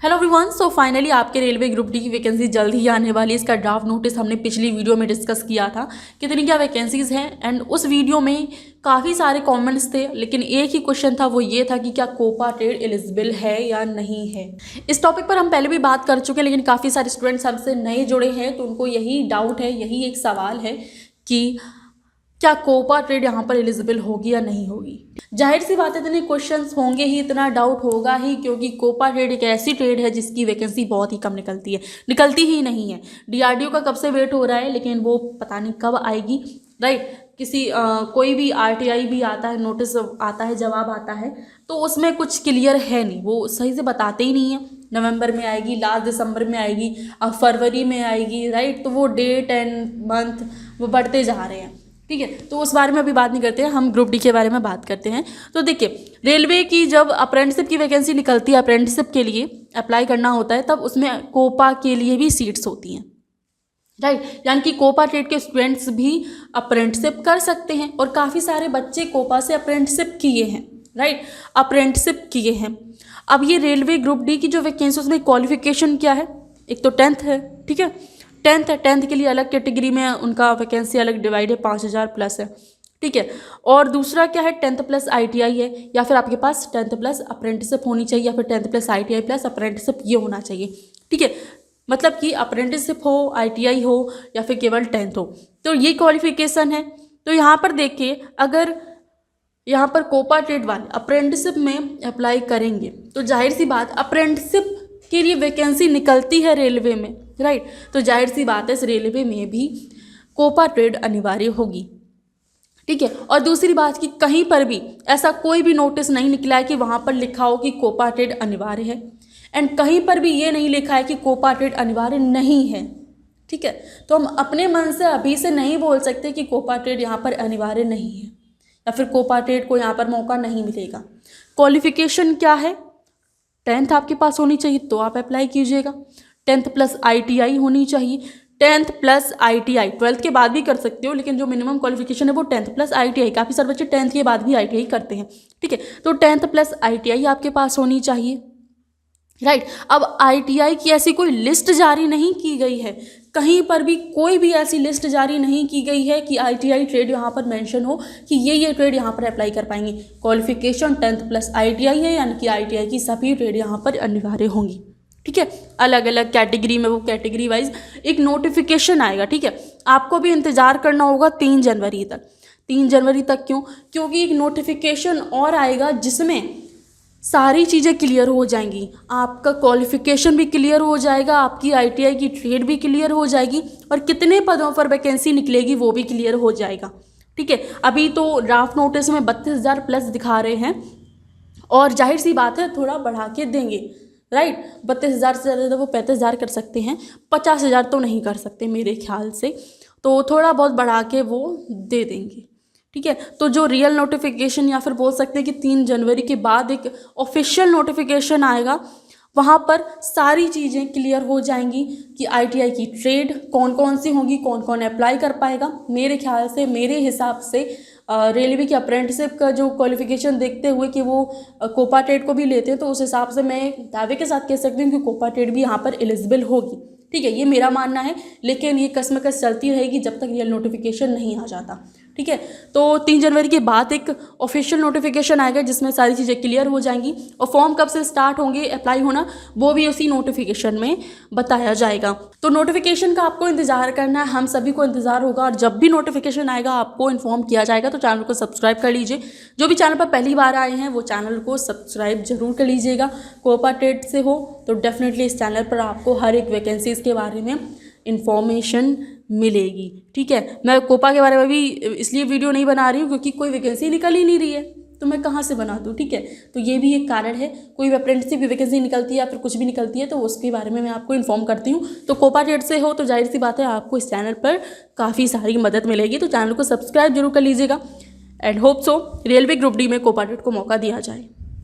Hello everyone, so finally आपके railway group D की vacancy जल्द ही आने वाली है। इसका ड्राफ्ट नोटिस हमने पिछली वीडियो में डिस्कस किया था कितनी क्या वैकेंसीज़ हैं, एंड उस वीडियो में काफ़ी सारे कमेंट्स थे, लेकिन एक ही क्वेश्चन था, वो ये था कि क्या कोपा ट्रेड एलिजिबल है या नहीं है। इस टॉपिक पर हम पहले भी बात कर चुके हैं, लेकिन काफ़ी सारे स्टूडेंट्स हमसे नए जुड़े हैं, तो उनको यही डाउट है, यही एक सवाल है कि क्या कोपा ट्रेड यहाँ पर एलिजिबल होगी या नहीं होगी। जाहिर सी बात है, इतने क्वेश्चंस होंगे ही, इतना डाउट होगा ही, क्योंकि कोपा ट्रेड एक ऐसी ट्रेड है जिसकी वैकेंसी बहुत ही कम निकलती ही नहीं है। डीआरडीओ का कब से वेट हो रहा है, लेकिन वो पता नहीं कब आएगी, राइट। कोई भी आरटीआई भी आता है, नोटिस आता है, जवाब आता है, तो उसमें कुछ क्लियर है नहीं, वो सही से बताते ही नहीं है। नवंबर में आएगी, लास्ट दिसंबर में आएगी, अब फरवरी में आएगी, राइट। तो वो डेट एंड मंथ वो बढ़ते जा रहे हैं, ठीक है। तो उस बारे में अभी बात नहीं करते हैं, हम ग्रुप डी के बारे में बात करते हैं। तो देखिए, रेलवे की जब अप्रेंटिसशिप की वैकेंसी निकलती है, अप्रेंटिसशिप के लिए अप्लाई करना होता है, तब उसमें कोपा के लिए भी सीट्स होती हैं, राइट। यानी कि कोपा ट्रेड के स्टूडेंट्स भी अप्रेंटिसशिप कर सकते हैं, और काफ़ी सारे बच्चे कोपा से अप्रेंटिसशिप किए हैं, राइट, अप्रेंटिसशिप किए हैं। अब ये रेलवे ग्रुप डी की जो वैकेंसी, उसमें क्वालिफिकेशन क्या है? एक तो 10th है, ठीक है, 10th है। 10th के लिए अलग कैटेगरी में उनका वैकेंसी अलग डिवाइड है, 5000 प्लस है, ठीक है। और दूसरा क्या है, 10th प्लस ITI है, या फिर आपके पास 10th प्लस अप्रेंटिसशिप होनी चाहिए, या फिर 10th plus ITI plus apprenticeship ये होना चाहिए, ठीक है। मतलब कि अप्रेंटिसशिप हो, ITI हो, या फिर केवल 10th हो, तो ये क्वालिफिकेशन है। तो यहाँ पर देखिए, अगर यहाँ पर कोपा ट्रेड वाले अप्रेंटिसशिप में अप्लाई करेंगे, तो जाहिर सी बात, अप्रेंटिसशिप के लिए वैकेंसी निकलती है रेलवे में, राइट। तो जाहिर सी बात है, इस रेलवे में भी कोपा ट्रेड अनिवार्य होगी, ठीक है। और दूसरी बात कि कहीं पर भी ऐसा कोई भी नोटिस नहीं निकला है कि वहाँ पर लिखा हो कि कोपा ट्रेड अनिवार्य है, एंड कहीं पर भी ये नहीं लिखा है कि कोपा ट्रेड अनिवार्य नहीं है, ठीक है। तो हम अपने मन से अभी से नहीं बोल सकते कि कोपा ट्रेड यहाँ पर अनिवार्य नहीं है, या फिर कोपा ट्रेड को यहाँ पर मौका नहीं मिलेगा। क्वालिफिकेशन क्या है? 10th आपके पास होनी चाहिए तो आप अप्लाई कीजिएगा। 10th प्लस ITI होनी चाहिए, 10th प्लस ITI। 12th के बाद भी कर सकते हो, लेकिन जो मिनिमम क्वालिफिकेशन है वो 10th प्लस ITI। काफ़ी सारे बच्चे 10th के बाद भी ITI करते हैं, ठीक है। तो 10th प्लस ITI आपके पास होनी चाहिए, राइट। अब ITI की ऐसी कोई लिस्ट जारी नहीं की गई है, कहीं पर भी कोई भी ऐसी लिस्ट जारी नहीं की गई है कि ITI ट्रेड यहाँ पर मेंशन हो कि ये ट्रेड यहाँ पर अप्लाई कर पाएंगे। क्वालिफिकेशन 10th प्लस ITI है, यानी कि ITI की सभी ट्रेड यहाँ पर अनिवार्य होंगी, ठीक है। अलग अलग कैटेगरी में वो कैटेगरी वाइज एक नोटिफिकेशन आएगा, ठीक है। आपको भी इंतज़ार करना होगा 3 जनवरी तक। 3 जनवरी तक क्यों? क्योंकि एक नोटिफिकेशन और आएगा जिसमें सारी चीज़ें क्लियर हो जाएंगी, आपका क्वालिफिकेशन भी क्लियर हो जाएगा, आपकी ITI की ट्रेड भी क्लियर हो जाएगी, और कितने पदों पर वैकेंसी निकलेगी वो भी क्लियर हो जाएगा, ठीक है। अभी तो ड्राफ्ट नोटिस में 32,000 प्लस दिखा रहे हैं, और जाहिर सी बात है थोड़ा बढ़ा के देंगे, राइट। 32,000 से ज़्यादा वो 35,000 कर सकते हैं, 50,000 तो नहीं कर सकते मेरे ख्याल से, तो थोड़ा बहुत बढ़ा के वो दे देंगे, ठीक है। तो जो रियल नोटिफिकेशन, या फिर बोल सकते हैं कि 3 जनवरी के बाद एक ऑफिशियल नोटिफिकेशन आएगा, वहाँ पर सारी चीज़ें क्लियर हो जाएंगी कि ITI की ट्रेड कौन कौन सी होंगी, कौन कौन अप्लाई कर पाएगा। मेरे ख्याल से, मेरे हिसाब से रेलवे की अप्रेंटिसशिप का जो क्वालिफिकेशन देखते हुए कि वो कोपा ट्रेड को भी लेते हैं, तो उस हिसाब से मैं दावे के साथ कह सकती हूँ कि कोपा ट्रेड भी यहाँ पर एलिजिबल होगी, ठीक है। ये मेरा मानना है, लेकिन ये कसमकस चलती रहेगी जब तक रियल नोटिफिकेशन नहीं आ जाता, ठीक है। तो 3 जनवरी के बाद एक ऑफिशियल नोटिफिकेशन आएगा जिसमें सारी चीज़ें क्लियर हो जाएंगी, और फॉर्म कब से स्टार्ट होंगे अप्लाई होना वो भी उसी नोटिफिकेशन में बताया जाएगा। तो नोटिफिकेशन का आपको इंतज़ार करना है, हम सभी को इंतज़ार होगा, और जब भी नोटिफिकेशन आएगा आपको इन्फॉर्म किया जाएगा। तो चैनल को सब्सक्राइब कर लीजिए, जो भी चैनल पर पहली बार आए हैं वो चैनल को सब्सक्राइब जरूर कर लीजिएगा। कोपा ट्रेड से हो तो डेफिनेटली इस चैनल पर आपको हर एक वैकेंसीज़ के बारे में इंफॉर्मेशन मिलेगी, ठीक है। मैं कोपा के बारे में भी इसलिए वीडियो नहीं बना रही हूँ क्योंकि कोई वैकेंसी निकल ही नहीं रही है, तो मैं कहाँ से बना दूँ, ठीक है। तो ये भी एक कारण है, कोई अप्रेंटिसशिप की वैकेंसी निकलती है या फिर कुछ भी निकलती है तो उसके बारे में मैं आपको इन्फॉर्म करती हूँ। तो कोपा ट्रेड से हो तो जाहिर सी बात है आपको इस चैनल पर काफ़ी सारी मदद मिलेगी। तो चैनल को सब्सक्राइब जरूर कर लीजिएगा, and hope so railway group D में कोपा ट्रेड को मौका दिया जाए।